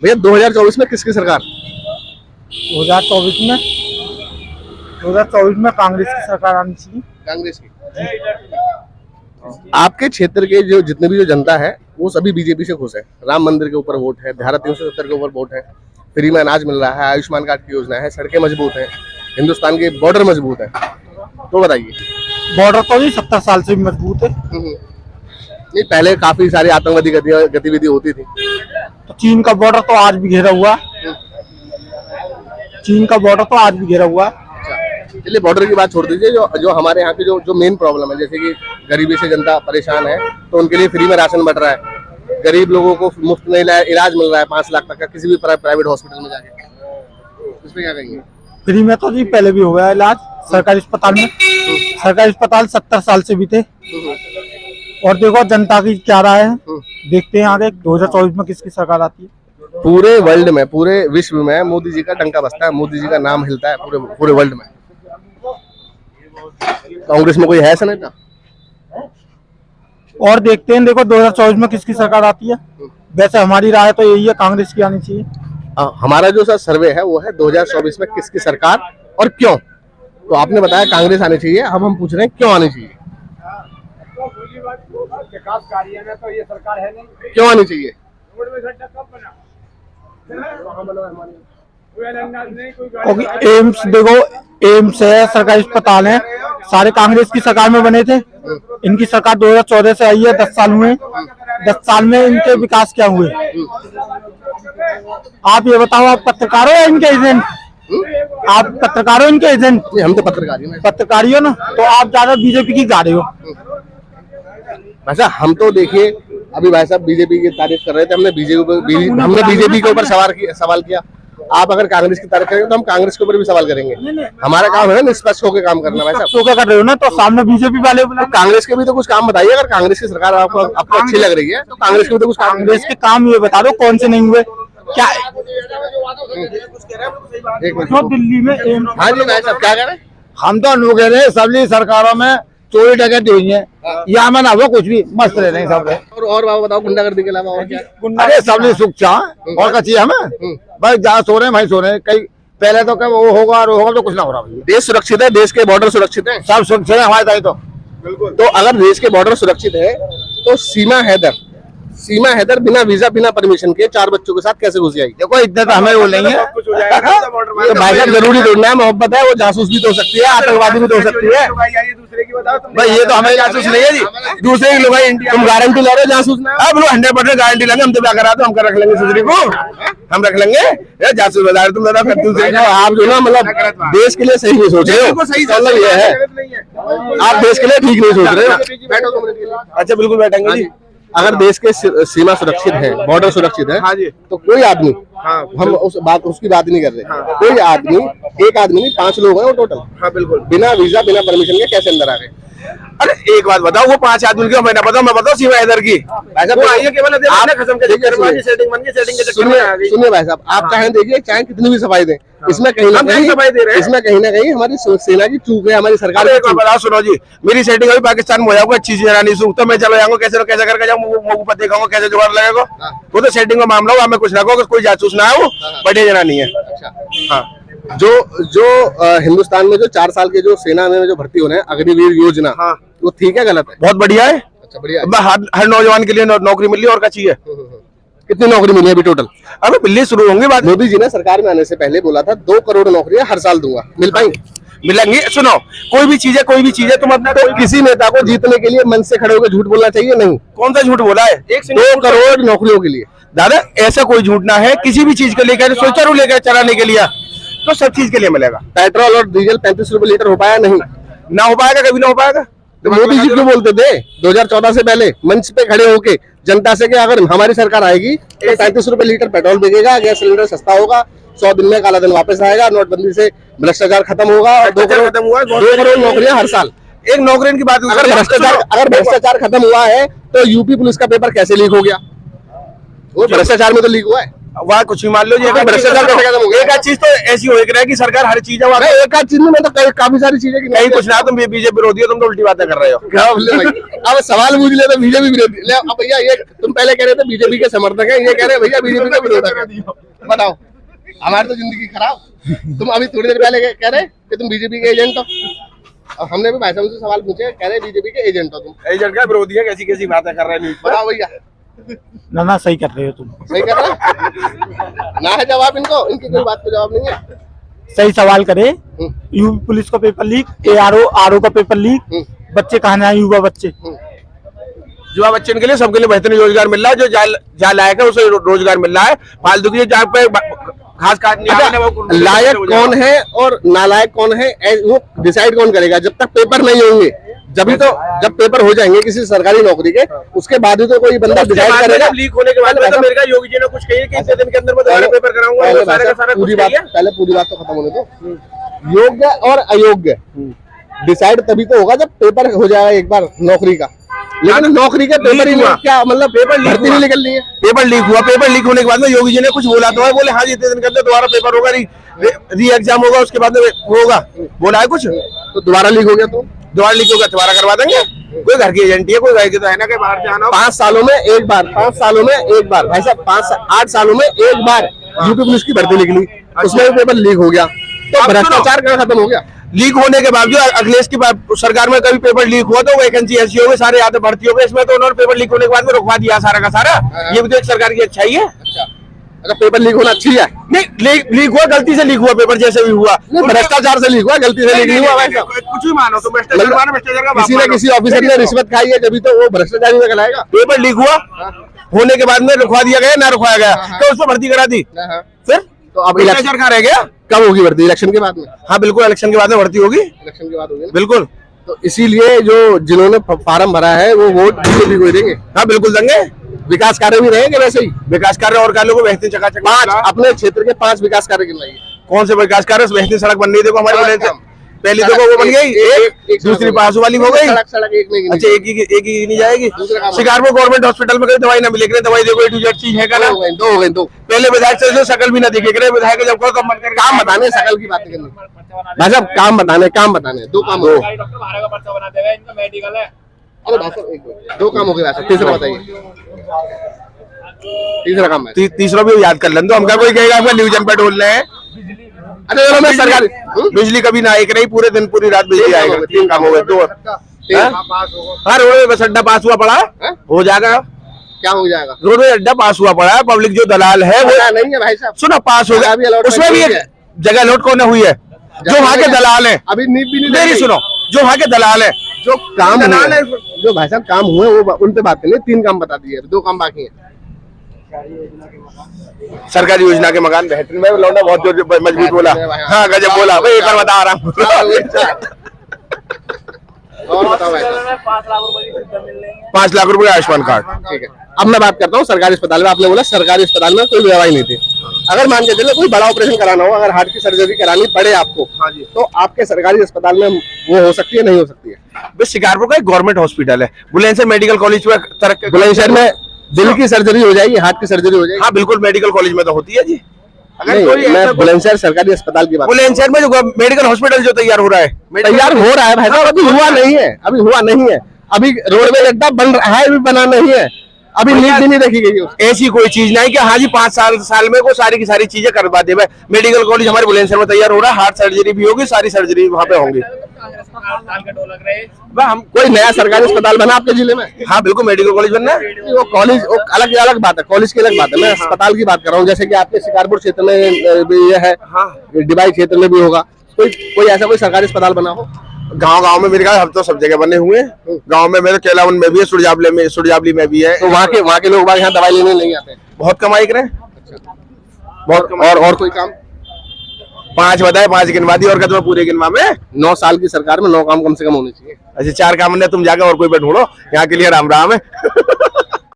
भैया 2024 में किसकी सरकार? 2024 में कांग्रेस की सरकार आनी चाहिए। कांग्रेस की। आपके क्षेत्र के जो जितने भी जो जनता है वो सभी बीजेपी से खुश है। राम मंदिर के ऊपर वोट है, धारा 370 के ऊपर वोट है, फ्री में अनाज मिल रहा है, आयुष्मान कार्ड की योजना है, सड़कें मजबूत है, हिंदुस्तान के बॉर्डर मजबूत है। तो बताइए। बॉर्डर तो जी 70 साल से भी मजबूत है। नहीं, पहले काफी सारी आतंकवादी गतिविधि होती थी। तो चीन का बॉर्डर तो आज भी घिरा हुआ। चीन का बॉर्डर तो आज भी घिरा हुआ। चलिए बॉर्डर की बात छोड़ दीजिए, जो हमारे यहाँ की जो मेन प्रॉब्लम है, जैसे कि गरीबी से जनता परेशान है, तो उनके लिए फ्री में राशन बट रहा है, गरीब लोगों को मुफ्त में इलाज मिल रहा है 5 लाख तक का किसी भी प्राइवेट हॉस्पिटल में जाके, इसमें क्या कहेंगे? फ्री में तो जी पहले भी हो गया इलाज सरकारी अस्पताल में। सरकारी अस्पताल 70 साल से भी थे। और देखो जनता की क्या राय है, देखते हैं आगे 2024 में किसकी सरकार आती है। पूरे वर्ल्ड में, पूरे विश्व में मोदी जी का डंका बजता है, मोदी जी का नाम हिलता है पूरे वर्ल्ड में। कांग्रेस में कोई है ऐसा नेता? और देखते हैं, देखो 2024 में किसकी सरकार आती है। वैसे हमारी राय तो यही है, कांग्रेस की आनी चाहिए। हमारा जो सर सर्वे है वो है 2024 में किसकी सरकार और क्यों। तो आपने बताया कांग्रेस आनी चाहिए, अब हम पूछ रहे हैं क्यों आनी चाहिए। विकास कार्य में तो ये सरकार है नहीं, क्यों आनी चाहिए? क्योंकि एम्स देखो, एम्स है, सरकारी अस्पताल है, सारे कांग्रेस की सरकार में बने थे। इनकी सरकार 2014 से आई है, 10 साल हुए। 10 साल में इनके विकास क्या हुए? आप ये बताओ, आप पत्रकार हो या इनके एजेंट? आप पत्रकार हो इनके एजेंट? हम तो पत्रकारी हो ना, तो आप ज्यादा बीजेपी की गा रहे हो। भाई साहब हम तो देखिए, अभी भाई साहब बीजेपी की तारीफ कर रहे थे, हमने बीजेपी के ऊपर सवाल किया। आप अगर कांग्रेस की तारीफ करेंगे तो हम कांग्रेस के ऊपर भी सवाल करेंगे। हमारा काम है निष्पक्ष होकर काम करना। भाई साहब तो क्या कर रहे हो ना, तो सामने बीजेपी वाले तो कांग्रेस के भी तो कुछ काम बताइए। अगर कांग्रेस की सरकार आपको अच्छी लग रही है तो कांग्रेस के भी तो कुछ काम। कांग्रेस के काम ये बता दो कौन से नहीं हुए क्या? तो दिल्ली में हाँ जी भाई साहब क्या कह रहे हैं? हम तो अनुभव कह रहे हैं, सबली सरकारों में चोरी डकैती हुई है, यहाँ में ना हुआ कुछ भी, मस्त रह रहे हैं सब। और बाबा बताओ, गुंडागर्दी के अलावा और क्या? अरे सबली सुख चाह और क्या चाहिए हमें? भाई जहाँ सो रहे हैं वहीं सो रहे हैं। कई पहले तो क्या वो होगा और होगा, तो कुछ ना हो रहा। देश सुरक्षित है, देश के बॉर्डर सुरक्षित है, सब सुरक्षित है हमारे ताई तो। तो अगर देश के बॉर्डर सुरक्षित है तो सीमा हैदर बिना वीजा बिना परमिशन के 4 बच्चों के साथ कैसे घुस जाएगी? देखो इतने तो हमें वो नहीं है। तो भाई साहब जरूरी ढूंढना है, मोहब्बत है, वो जासूस भी तो हो सकती है, आतंकवादी भी तो हो सकती है। भाई ये तो हमें जासूस नहीं है जी, दूसरे की लोग। तुम गारंटी ले रहे हो जासूस ना? अब लोग 100% गारंटी लेंगे। हम तो क्या करा दो, हम कर रख लेंगे दूसरे को, हम रख लेंगे। जासूस बता रहे तुम दादा कर दूसरे को। आप जो ना मतलब देश के लिए सही नहीं सोच रहे हो, मतलब ये है आप देश के लिए ठीक नहीं सोच रहे हो। अच्छा बिल्कुल बैठेंगे जी। अगर देश के सीमा सुरक्षित है, बॉर्डर सुरक्षित है, हाँ जी, तो कोई आदमी, हम उसकी बात नहीं कर रहे, कोई आदमी, एक आदमी नहीं 5 लोग हैं वो टोटल, हाँ बिल्कुल, बिना वीजा बिना परमिशन के कैसे अंदर आ गए? अरे एक बात बताओ, वो 5 आदमी की मैं बताओ सीमा इधर की सुनिए भाई साहब, आप चाहे देखिए, चाहे कितनी भी सफाई दें, इसमें कहीं ना कहीं हमारी सेना की चूक है, हमारी सरकार की चूक है। सुनो जी, मेरी सेटिंग अभी पाकिस्तान में हो जाऊंगा, अच्छी चीज नहीं सूख तो मैं चलो जाऊंगा, कैसे करके जाऊंगा, देखा कैसे जुगाड़ लगेगा। वो तो सेटिंग का मामला हुआ, हमें कुछ रखो, कोई जासूस ना हो, बड़े जना नहीं है। हाँ, जो हिंदुस्तान में जो 4 साल के जो सेना में जो भर्ती हो रहे हैं, अग्निवीर योजना, वो ठीक है गलत है? बहुत बढ़िया है। अच्छा बढ़िया। हर नौजवान के लिए नौकरी मिली और क्या चाहिए। कितनी नौकरी मिली अभी टोटल? अबे मिलनी शुरू होंगी बात। मोदी जी ने सरकार में आने से पहले बोला था 2 करोड़ नौकरियां हर साल दूंगा, मिल पाई? मिलेंगी। सुनो, कोई भी चीज है तुम अपना, तो किसी नेता को जीतने के लिए मन से खड़े होकर झूठ बोलना चाहिए नहीं? कौन सा झूठ बोला है? 2 करोड़ नौकरियों के लिए दादा, ऐसा कोई झूठ ना है। किसी भी चीज को लेकर सोचा लेकर चलाने के लिए, तो सब चीज के लिए मिलेगा। पेट्रोल और डीजल 35 रुपए लीटर हो पाया नहीं? ना हो पाएगा, कभी ना हो पाएगा। तो मोदी जी क्यों बोलते थे 2014 से पहले मंच पे खड़े होके जनता से कि अगर हमारी सरकार आएगी तो 35 रुपए लीटर पेट्रोल बिकेगा, गैस सिलेंडर सस्ता होगा, 100 दिन में काला दिन वापस आएगा, नोटबंदी से भ्रष्टाचार खत्म होगा, और 2 करोड़ नौकरियां हर साल। एक नौकरी की बात, अगर भ्रष्टाचार खत्म हुआ है तो यूपी पुलिस का पेपर कैसे लीक हो गया? वो भ्रष्टाचार में तो लीक हुआ है। वहाँ कुछ भी मान लो जी, भ्रष्टाचार कैसे खत्म हो गया? एक आध चीज तो ऐसी हो रहा है कि सरकार हर चीज है नहीं, एक आध चीज में तो काफी सारी चीजें की कहीं कुछ ना, तुम बीजेपी विरोधी हो, तुम तो उल्टी बातें कर रहे हो। क्या बोले भाई? अब सवाल पूछ ले तो बीजेपी विरोधी ले। अब भैया ये तुम पहले कह रहे थे बीजेपी के समर्थक है, ये कह रहे हैं भैया बीजेपी का विरोधक है। बताओ, हमारी तो जिंदगी खराब। तुम अभी थोड़ी देर पहले कह रहे कि तुम बीजेपी के एजेंट हो, अब हमने भी भाई साहब से सवाल पूछे, कह रहे बीजेपी के एजेंट हो तुम। एजेंट का विरोधी है, कैसी कैसी बातें कर रहे हैं। बताओ भैया, ना सही कर रहे हो तुम, सही कर रहे ना है जवाब इनको, इनकी कोई बात को जवाब नहीं है। सही सवाल करे। यूपी पुलिस का पेपर लीक, ARO का पेपर लीक, बच्चे कहाँ आए, युवा बच्चे, युवा बच्चों के लिए सबके लिए बेहतरीन रोजगार मिल रहा है। जो जहाँ लायक है उसे रोजगार मिल रहा है। फालतू की जहाँ पे खास लायक कौन है और नालायक कौन है वो डिसाइड कौन करेगा? जब तक पेपर नहीं होंगे, जब पेपर हो जाएंगे किसी सरकारी नौकरी के, उसके बाद ही तो कोई बंदा डिसाइड करेगा। लीक होने के बाद तो मेरे योगी जी ने कुछ कही कि इतने दिन के अंदर मैं दोबारा पेपर कराऊंगा। पूरी बात तो खत्म होने दो। योग्य और अयोग्य डिसाइड तभी तो होगा जब पेपर हो जाएगा एक बार नौकरी का। लेकिन नौकरी के पेपर ही क्या मतलब पेपर भर्ती नहीं निकल रही है। पेपर लीक हुआ, पेपर लीक होने के बाद में योगी जी ने कुछ बोला तो है, बोले हाँ इतने दिन के अंदर दोबारा पेपर होगा, री एग्जाम होगा, उसके बाद में होगा, बोला है कुछ। तो दोबारा लीक हो गया तो दोबारा लीक होगा, दोबारा करवा देंगे। कोई घर की एजेंट है, कोई घर की तो है ना, कहीं बाहर से आना। 5 सालों में एक बार, 5 सालों में एक बार भाई साहब, 8 सालों में एक बार यूपी पुलिस की भर्ती निकली, उसमें भी पेपर लीक हो गया। तो भ्रष्टाचार कहाँ खत्म हो गया? लीक होने के बावजूद अखिलेश की सरकार में कभी पेपर लीक हुआ तो वैकेंसी ऐसी हो गई, सारे यहाँ भर्ती हो गए। इसमें तो उन्होंने पेपर लीक होने के बाद में रुकवा दिया सारा का सारा। ये भी तो एक सरकार की अच्छाई है। अच्छा, पेपर लीक होना अच्छी है? नहीं, लीक हुआ, गलती से लीक हुआ, पेपर जैसे भी हुआ, भ्रष्टाचार से लीक हुआ, गलती से लीक नहीं हुआ। कुछ भी मानो तो भ्रष्टाचार, किसी न किसी ऑफिसर ने रिश्वत खाई है, जब तो वो भ्रष्टाचारी में कहलाएगा। पेपर लीक हुआ होने के बाद में रुकवा दिया गया, ना रुकवाया गया, तो उसको भर्ती करा दी। फिर तो अब इलेक्शन कहाँ रह गया? कब होगी भर्ती? इलेक्शन के बाद में? हाँ बिल्कुल, इलेक्शन के बाद में भर्ती होगी। इलेक्शन के बाद होगी बिल्कुल। तो इसीलिए जो जिन्होंने फार्म भरा है वो वोट बीजेपी को देंगे। हाँ बिल्कुल देंगे। विकास कार्य भी रहेंगे वैसे ही, विकास कार्य और कार्यों को बेहतरीन चकाचक। 5 अपने क्षेत्र के 5 विकास कार्य गिनवाइए। कौन से विकास कार्य? बेहतरीन सड़क बन रही, देखो हमारे पहली देखो वो बन गई, एक दूसरी पासू वाली हो गई। सड़क एक नहीं, अच्छा एक ही नहीं जाएगी। शिकारपुर गवर्नमेंट हॉस्पिटल में कहीं दवाई ना मिलेगी, दवाई देखो A to Z चीज है का ना। 2 हो गए 2। पहले विधायक से शकल भी ना दिखे, विधायक जब कब मन कर काम बताने, शकल की बातें करनी भाई साहब, काम बताने 2 काम हो। डॉक्टर भारत का पर्चा बना देगा, इनका मेडिकल है। अरे भाई साहब 2 काम हो गए भाई साहब, तीसरा बताइए। तीसरा काम है, तीसरा भी याद कर लें तो हमका कोई कहेगा आपका न्यूजन पे ढोल रहे हैं। अरे चलो मैं सरकारी बिजली कभी ना एक रही, पूरे दिन पूरी रात बिजली आएगा। 3 काम हो गए, 2। हर रोड बस अड्डा पास हुआ पड़ा है, हो जाएगा। क्या हो जाएगा? रोड अड्डा पास हुआ पड़ा है, पब्लिक जो दलाल है वो नहीं है भाई साहब। सुना पास हो गया, उसमें भी एक जगह अलॉट कौन हुई है? जो वहाँ के दलाल है, अभी नींव भी नहीं। मेरी सुनो, जो वहाँ के दलाल है, जो काम है, जो भाई साहब काम हुए वो उन पे बात करें। 3 काम बता दिए, 2 काम बाकी है। सरकारी योजना के मकान बेहतरीन। मैं लौंडा बहुत जोर मजबूत बोला, हाँ गजब बोला भाई, एक बार बता रहा हूँ। और बताओ भाई, 5 लाख रुपए आयुष्मान कार्ड। ठीक है। अब मैं बात करता हूँ सरकारी अस्पताल में। आपने बोला सरकारी अस्पताल में कोई व्यवस्था नहीं थी। अगर मान के चले कोई बड़ा ऑपरेशन कराना हो, अगर हार्ट की सर्जरी करानी पड़े आपको, तो आपके सरकारी अस्पताल में वो हो सकती है, नहीं हो सकती है? शिकारपुर का एक गवर्नमेंट हॉस्पिटल है, बुलंदशहर मेडिकल कॉलेज में। बुलंदशहर में दिल की सर्जरी हो जाएगी, हार्ट की सर्जरी हो जाएगी। हाँ बिल्कुल, मेडिकल कॉलेज में तो होती है जी। अगर कोई मैं बुलंदशहर सरकारी अस्पताल की बात, बुलंदशहर में जो मेडिकल हॉस्पिटल जो तैयार हो रहा है भाई साहब, अभी हुआ नहीं है, अभी हुआ नहीं है। अभी रोडवे अड्डा बन रहा है, अभी बना नहीं है, अभी नींव भी नहीं रखी गई है। ऐसी कोई चीज नहीं कि हाँ जी 5 साल में को सारी की सारी चीजें करवा दे। मेडिकल कॉलेज हमारे बुलंदशहर में तैयार हो रहा है, हार्ट सर्जरी भी होगी, सारी सर्जरी वहाँ पे होंगी। हम कोई नया सरकारी अस्पताल बना आपके जिले में? हाँ बिल्कुल, मेडिकल कॉलेज बनना है। वो कॉलेज अलग बात है, कॉलेज की अलग बात है। मैं अस्पताल की बात कर रहा हूँ। जैसे कि आपके शिकारपुर क्षेत्र में भी ये है, डिबाई क्षेत्र में भी होगा, कोई ऐसा कोई सरकारी अस्पताल बना हो? गांव में मेरे ख्याल अब तो सब जगह बने हुए हैं। गांव में मेरे केलावन में भी है, सुरजावली में भी है। तो वहाँ के लोग यहाँ दवाई लेने नहीं आते? बहुत कमाई करें। बहुत। और कोई काम? 5 बताए, 5 गिनवा दी, और क्या तुम्हें पूरे गिनवा में? 9 साल की सरकार में 9 काम कम से कम होने चाहिए। अच्छा 4 काम ने तुम जाकर और कोई पे ढूंढो, यहाँ के लिए राम राम है।